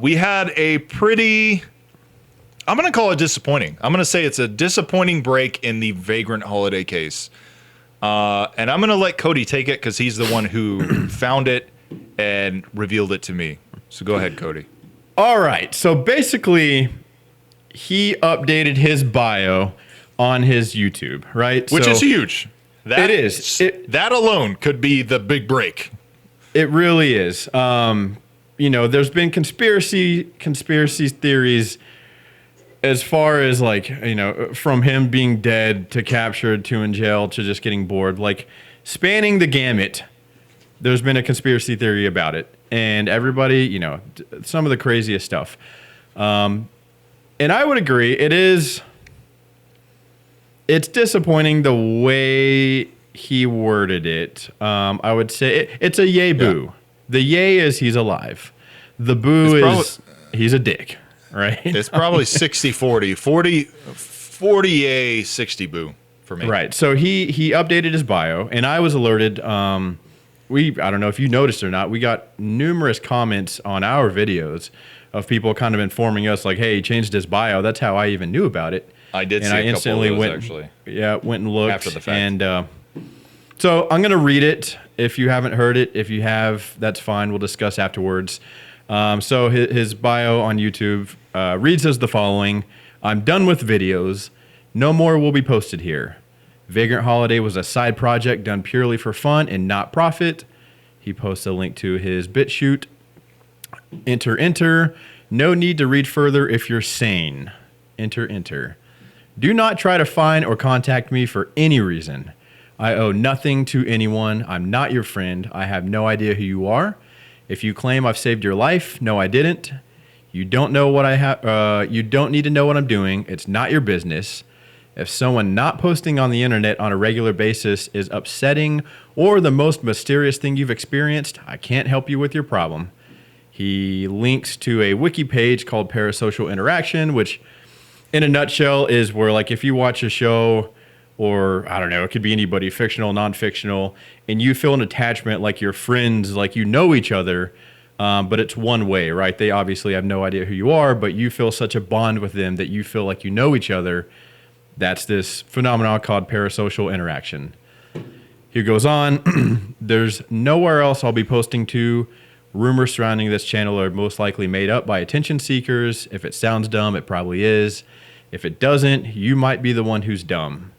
We had a pretty, I'm going to call it disappointing. I'm going to say it's a disappointing break in the Vagrant Holiday case. And I'm going to let Cody take it because he's the one who found it and revealed it to me. So go ahead, Cody. All right. So basically, he updated his bio on his YouTube, right? Which is huge. It is. That alone could be the big break. It really is. There's been conspiracy theories as far as from him being dead to captured to in jail to just getting bored, like spanning the gamut. There's been a conspiracy theory about it, and everybody, some of the craziest stuff. And I would agree, it's disappointing the way he worded it. I would say it's a yay boo. Yeah. The yay is he's alive. The boo is he's a dick, right? It's probably 60-40. 40 yay, 60 boo for me. Right. So he updated his bio, and I was alerted. I don't know if you noticed or not, we got numerous comments on our videos of people kind of informing us like, hey, he changed his bio. That's how I even knew about it. I did see a couple of those, actually. Yeah, went and looked. After the fact. And so I'm going to read it. If you haven't heard it, if you have, that's fine. We'll discuss afterwards. So his bio on YouTube reads as the following. I'm done with videos. No more will be posted here. Vagrant Holiday was a side project done purely for fun and not profit. He posts a link to his BitChute. Enter. No need to read further if you're sane. Enter. Do not try to find or contact me for any reason. I owe nothing to anyone. I'm not your friend. I have no idea who you are. If you claim I've saved your life, no, I didn't. You don't know what I have. You don't need to know what I'm doing. It's not your business. If someone not posting on the internet on a regular basis is upsetting or the most mysterious thing you've experienced, I can't help you with your problem. He links to a wiki page called Parasocial Interaction, which in a nutshell is where, like, if you watch a show or, I don't know, it could be anybody, fictional, non-fictional, and you feel an attachment like your friends, like you know each other, but it's one way, right? They obviously have no idea who you are, but you feel such a bond with them that you feel like you know each other. That's this phenomenon called parasocial interaction. He goes on, there's nowhere else I'll be posting to. Rumors surrounding this channel are most likely made up by attention seekers. If it sounds dumb, it probably is. If it doesn't, you might be the one who's dumb.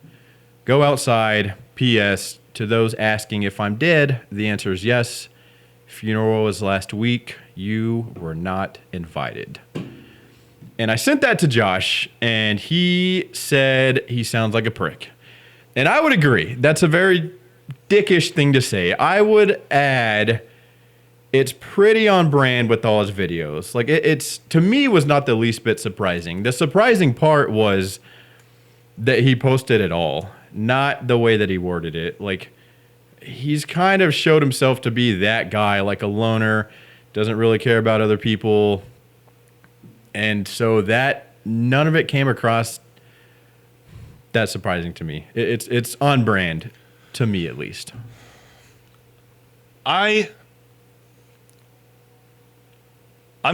Go outside. P.S. To those asking if I'm dead, the answer is yes. Funeral was last week. You were not invited. And I sent that to Josh, and he said he sounds like a prick. And I would agree. That's a very dickish thing to say. I would add, it's pretty on brand with all his videos. Like, it's to me, was not the least bit surprising. The surprising part was that he posted it all, not the way that he worded it. Like, he's kind of showed himself to be that guy, like a loner, doesn't really care about other people. And so that none of it came across that surprising to me. It's on brand to me, at least. I'm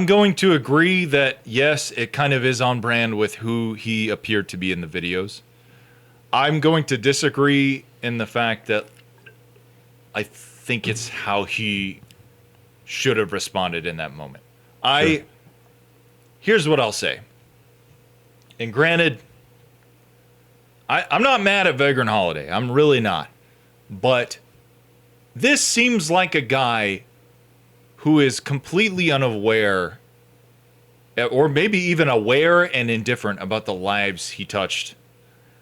going to agree that yes, it kind of is on brand with who he appeared to be in the videos. I'm going to disagree in the fact that I think it's how he should have responded in that moment. Sure. Here's what I'll say. And granted, I'm not mad at Vagrant Holiday. I'm really not. But this seems like a guy who is completely unaware, or maybe even aware and indifferent about the lives he touched.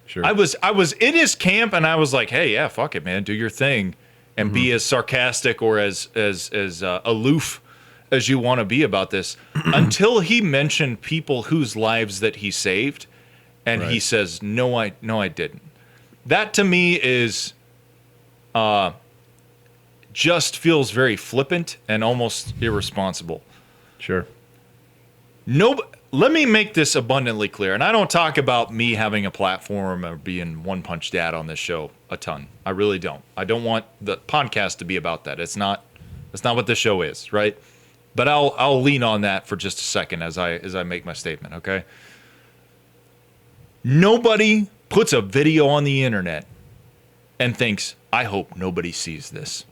Sure. I was in his camp, and I was like, hey, yeah, fuck it, man. Do your thing. And be as sarcastic or as aloof as you want to be about this, until he mentioned people whose lives that he saved, and he says, no, I didn't. That to me is just feels very flippant and almost irresponsible. Sure. Let me make this abundantly clear, and I don't talk about me having a platform or being One Punch Dad on this show a ton. I really don't. I don't want the podcast to be about that. It's not what the show is, right? But I'll lean on that for just a second as I make my statement, okay? Nobody puts a video on the internet and thinks, I hope nobody sees this.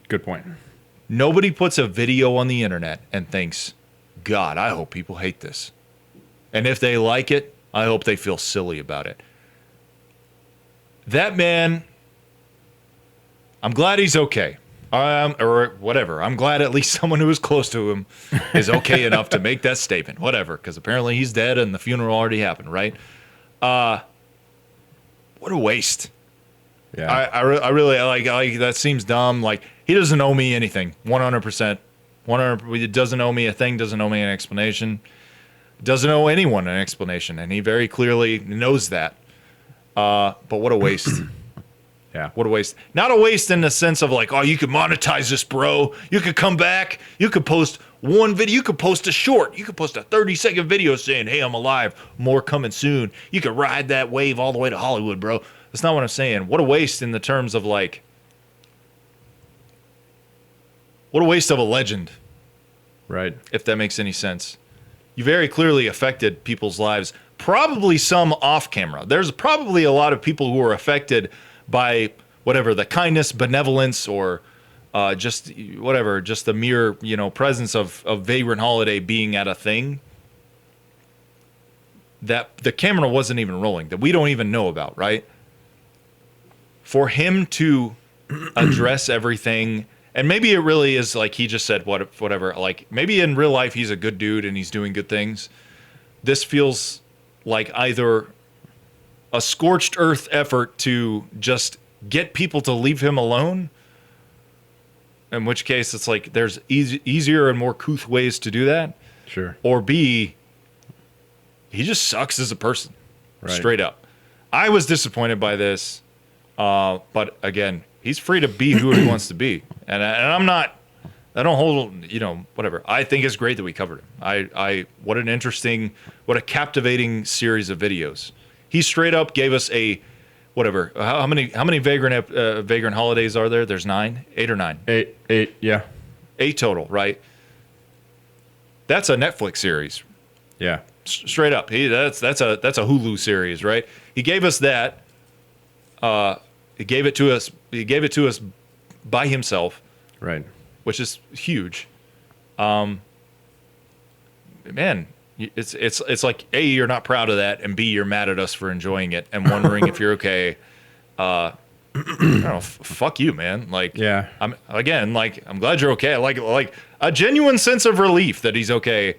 Good point. Nobody puts a video on the internet and thinks, God, I hope people hate this. And if they like it, I hope they feel silly about it. That man, I'm glad he's okay. Or whatever. I'm glad at least someone who is close to him is okay enough to make that statement. Whatever, because apparently he's dead and the funeral already happened, right? What a waste. Yeah. I really like that. Seems dumb. Like, he doesn't owe me anything. 100%. 100. It doesn't owe me a thing. Doesn't owe me an explanation. Doesn't owe anyone an explanation, and he very clearly knows that. But what a waste. Yeah. What a waste. Not a waste in the sense of like, oh, you could monetize this, bro. You could come back. You could post one video. You could post a short. You could post a 30-second video saying, hey, I'm alive. More coming soon. You could ride that wave all the way to Hollywood, bro. That's not what I'm saying. What a waste in the terms of like, what a waste of a legend. Right. If that makes any sense. You very clearly affected people's lives. Probably some off camera. There's probably a lot of people who are affected by whatever, the kindness, benevolence, or just whatever, just the mere, presence of Vagrant Holiday being at a thing that the camera wasn't even rolling, that we don't even know about, right? For him to address everything, and maybe it really is like he just said, whatever, like maybe in real life he's a good dude and he's doing good things. This feels like either a scorched earth effort to just get people to leave him alone, in which case it's like there's easier and more couth ways to do that. Sure. Or B, he just sucks as a person, Right. Straight up. I was disappointed by this, but again, he's free to be who he wants to be, and I'm not. I don't hold, whatever. I think it's great that we covered him. What a captivating series of videos. He straight up gave us a, whatever. How many Vagrant Holidays are there? There's 9, 8 or 9. 8, yeah. 8 total, right? That's a Netflix series, Yeah. straight up. That's a Hulu series, right? He gave us that. He gave it to us. He gave it to us by himself, Right. which is huge. Man, it's like, A, you're not proud of that, and B, you're mad at us for enjoying it and wondering if you're okay. I don't know, fuck you, man. Like, Yeah. I'm glad you're okay. Like a genuine sense of relief that he's okay,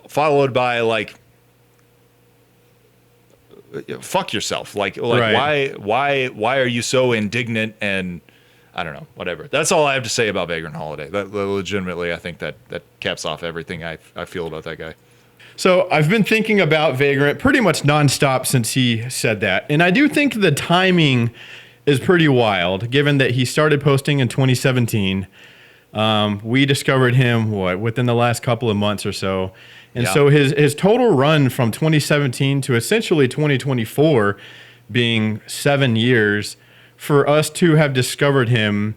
followed by like, fuck yourself. Like Right. why are you so indignant? And I don't know, whatever. That's all I have to say about Vagrant Holiday. That legitimately, I think that caps off everything I feel about that guy. So I've been thinking about Vagrant pretty much nonstop since he said that. And I do think the timing is pretty wild, given that he started posting in 2017. We discovered him, within the last couple of months or so. And Yeah. so his total run from 2017 to essentially 2024 being 7 years, for us to have discovered him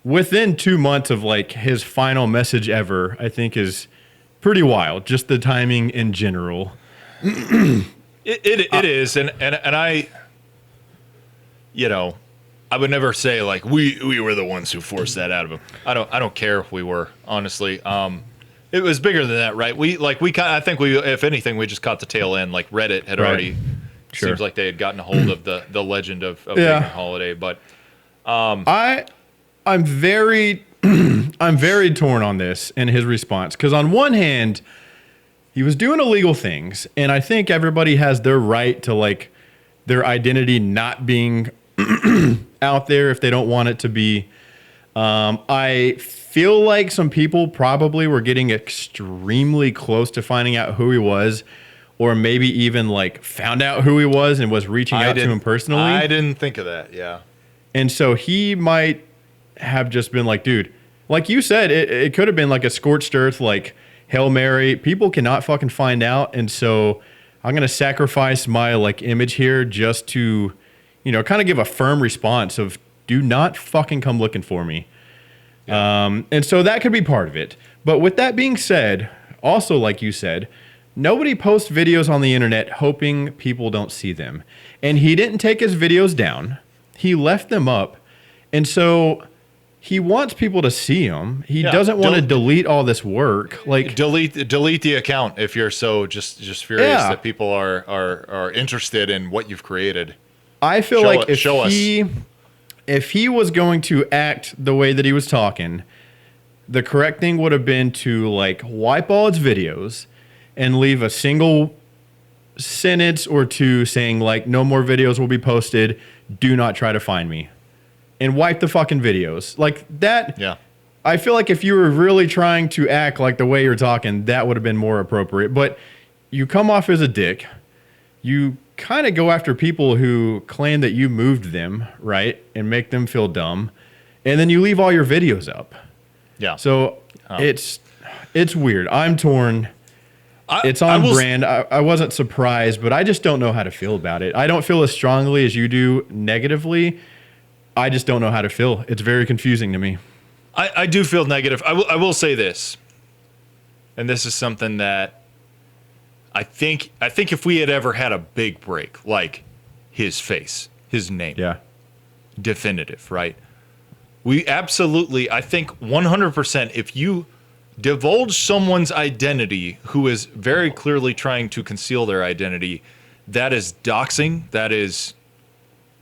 within 2 months of like his final message ever, I think is pretty wild. Just the timing in general. It is, and I, I would never say like we were the ones who forced that out of him. I don't care if we were, honestly. It was bigger than that, right? I think if anything, we just caught the tail end. Like Reddit had Right. already. Sure. Seems like they had gotten a hold of the legend of Yeah. Vagrant Holiday, but I'm very I'm very torn on this in his response, because on one hand, he was doing illegal things, and I think everybody has their right to like their identity not being out there if they don't want it to be. I feel like some people probably were getting extremely close to finding out who he was, or maybe even like found out who he was and was reaching out to him personally. I didn't think of that. Yeah. And so he might have just been like, dude, like you said, it could have been like a scorched earth, like Hail Mary. People cannot fucking find out. And so I'm going to sacrifice my like image here just to, kind of give a firm response of do not fucking come looking for me. Yeah. And so that could be part of it. But with that being said, also like you said, nobody posts videos on the internet hoping people don't see them. And he didn't take his videos down. He left them up. And so he wants people to see them. He doesn't want to delete all this work. Like delete the account if you're so just furious that people are interested in what you've created. I feel like if he was going to act the way that he was talking, the correct thing would have been to like wipe all his videos and leave a single sentence or two saying like, no more videos will be posted. Do not try to find me. And wipe the fucking videos. Like that. Yeah. I feel like if you were really trying to act like the way you're talking, that would have been more appropriate. But you come off as a dick. You kind of go after people who claim that you moved them, right? And make them feel dumb. And then you leave all your videos up. Yeah. So it's weird. I'm torn. It's on brand. I wasn't surprised, but I just don't know how to feel about it. I don't feel as strongly as you do negatively. I just don't know how to feel. It's very confusing to me. I do feel negative. I will say this, and this is something that I think if we had ever had a big break, like his face, his name, definitive, right? We absolutely, I think 100%, if you divulge someone's identity who is very clearly trying to conceal their identity, that is doxing. That is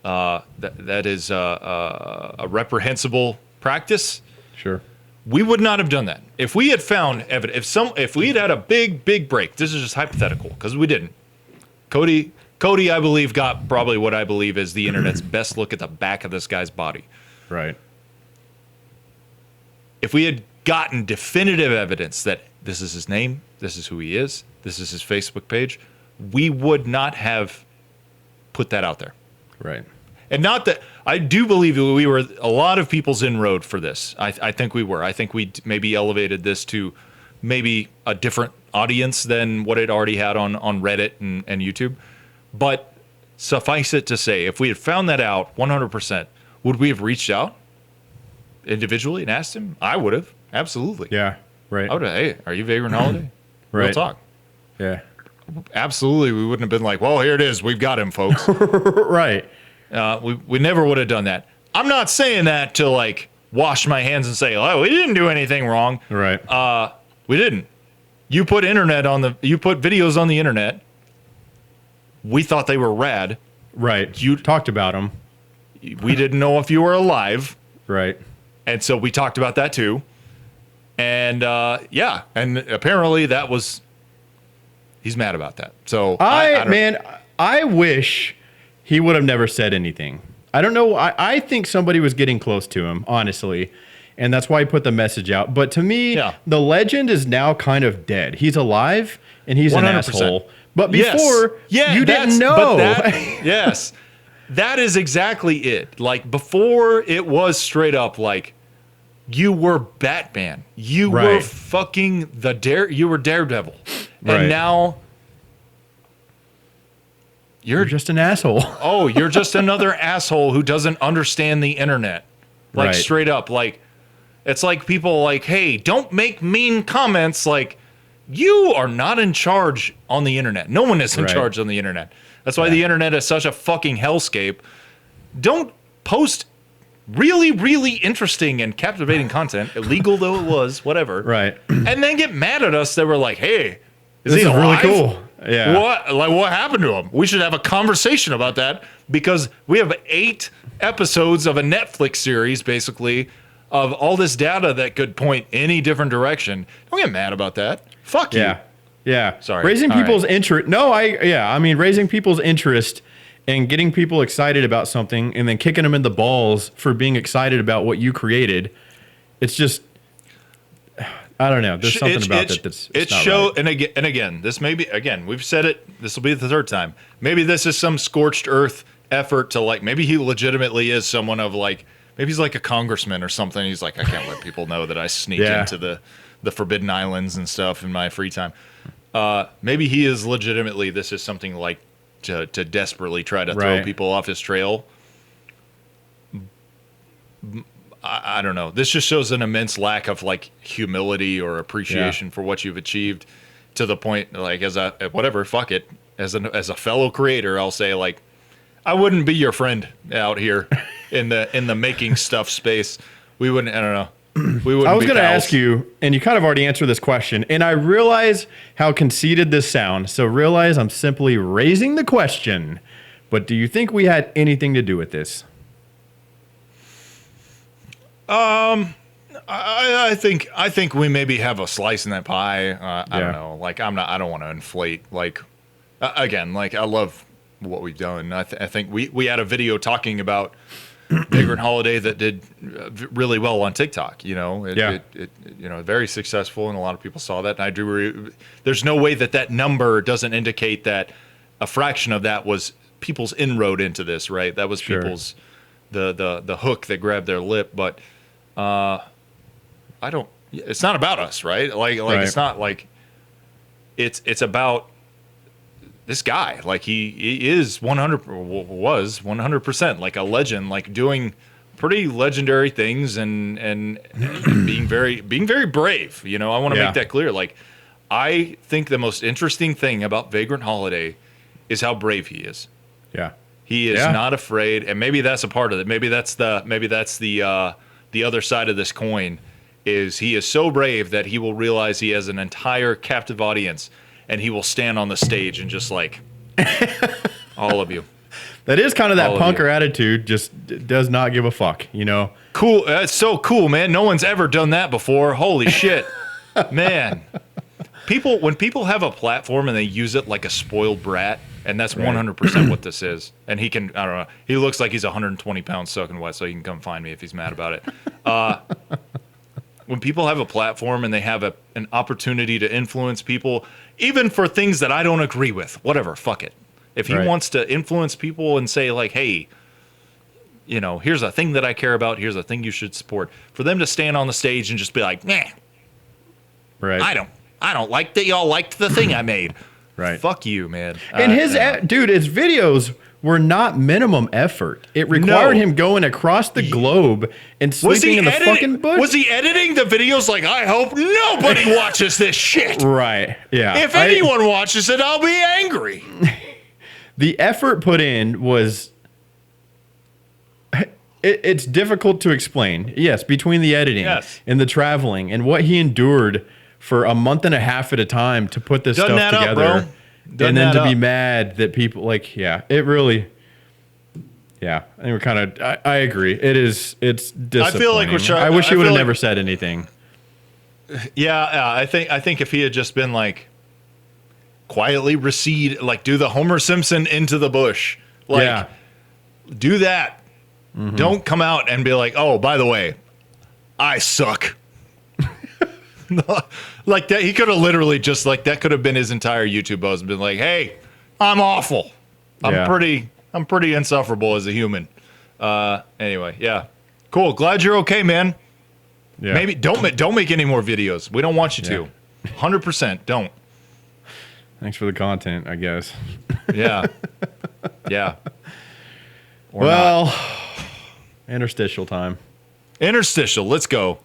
that is a reprehensible practice. Sure. We would not have done that if we had found evidence. If we had a big break. This is just hypothetical because we didn't. Cody, I believe, got probably what I believe is the internet's best look at the back of this guy's body. Right. If we had gotten definitive evidence that this is his name, this is who he is, this is his Facebook page, we would not have put that out there. Right. And not that I do believe we were a lot of people's inroad for this. I think we were. I think we maybe elevated this to maybe a different audience than what it already had on Reddit and YouTube. But suffice it to say, if we had found that out 100%, would we have reached out individually and asked him? I would have. Absolutely. Yeah. Right. I would have, hey, are you Vagrant Holiday? Right. Real talk. Yeah. Absolutely. We wouldn't have been like, well, here it is. We've got him, folks. Right. We never would have done that. I'm not saying that to like wash my hands and say, oh, we didn't do anything wrong. Right. We didn't. You put videos on the internet. We thought they were rad. Right. You talked about them. We didn't know if you were alive. Right. And so we talked about that too. And and apparently he's mad about that. So I wish he would have never said anything. I don't know. I think somebody was getting close to him, honestly. And that's why he put the message out. But to me, the legend is now kind of dead. He's alive and he's 100%. An asshole. But before, you didn't know. Yes. That is exactly it. Like before it was straight up like you were Batman. You were fucking you were Daredevil. Right. And now you're just an asshole. Oh, you're just another asshole who doesn't understand the internet. Like straight up. Like it's like people like, hey, don't make mean comments. Like you are not in charge on the internet. No one is in charge on the internet. That's why the internet is such a fucking hellscape. Don't post really, really interesting and captivating content, illegal though it was, whatever. Right. And then get mad at us that we're like, hey, this is really cool. Yeah. What happened to him? We should have a conversation about that because we have 8 episodes of a Netflix series, basically, of all this data that could point any different direction. Don't get mad about that. Fuck you. Yeah. Sorry. Raising people's interest. No, I mean, raising people's interest and getting people excited about something and then kicking them in the balls for being excited about what you created. It's just, I don't know. There's something about that that's not right. And again, this may be, again, we've said it, this will be the 3rd time. Maybe this is some scorched earth effort to like, maybe he legitimately is someone of like, maybe he's like a congressman or something. He's like, I can't let people know that I sneak into the Forbidden Islands and stuff in my free time. Maybe he is legitimately, this is something like to desperately try to throw people off his trail. I don't know. This just shows an immense lack of like humility or appreciation for what you've achieved, to the point like as a whatever, fuck it. As a fellow creator, I'll say like, I wouldn't be your friend out here in the making stuff space. We wouldn't. I don't know. We wouldn't. I was be going to pals. ask you, and you kind of already answered this question, and I realize how conceited this sounds. So realize I'm simply raising the question. But do you think we had anything to do with this? I think we maybe have a slice in that pie. I don't know. Like I don't want to inflate. Like again, like I love what we've done. I think we had a video talking about Vagrant Holiday that did really well on TikTok. You know, it very successful, and a lot of people saw that. And I do. There's no way that number doesn't indicate that a fraction of that was people's inroad into this. Right? That was people's the hook that grabbed their lip. But I don't. It's not about us, right? Like it's not like it's about this guy. Like he is 100% like a legend, like doing pretty legendary things and being very brave. You know, I want to make that clear. Like I think the most interesting thing about Vagrant Holiday is how brave he is. Yeah. He is not afraid, and maybe that's a part of it. Maybe that's the other side of this coin. Is he is so brave that he will realize he has an entire captive audience, and he will stand on the stage and just like all of you. That is kind of that punker attitude. Just does not give a fuck. You know. Cool. That's so cool, man. No one's ever done that before. Holy shit, man. When people have a platform and they use it like a spoiled brat. And that's 100% what this is. And he can, I don't know, he looks like he's 120 pounds soaking wet, so he can come find me if he's mad about it. When people have a platform and they have an opportunity to influence people, even for things that I don't agree with, whatever, fuck it. If he wants to influence people and say like, hey, you know, here's a thing that I care about, here's a thing you should support, for them to stand on the stage and just be like, nah, I don't like that y'all liked the thing I made. Right. Fuck you, man. And his videos were not minimum effort. It required him going across the globe and sleeping in the fucking bush. Was he editing the videos like, I hope nobody watches this shit? Right. Yeah. If anyone watches it, I'll be angry. The effort put in was... It's difficult to explain. Yes, between the editing and the traveling and what he endured for a month and a half at a time to put this stuff together, and then to be mad that people it really, I think we're kind of, I agree. It's disappointing. I feel like we're trying. I wish he would have never said anything. Yeah, I think if he had just been like quietly recede, like do the Homer Simpson into the bush, do that. Mm-hmm. Don't come out and be like, oh, by the way, I suck. Like that, he could have literally just like that could have been his entire YouTube post and been like, "Hey, I'm awful. I'm pretty insufferable as a human." Anyway, cool. Glad you're okay, man. Yeah. Maybe don't make any more videos. We don't want you to. 100% don't. Thanks for the content, I guess. Yeah. Or well, interstitial time. Interstitial. Let's go.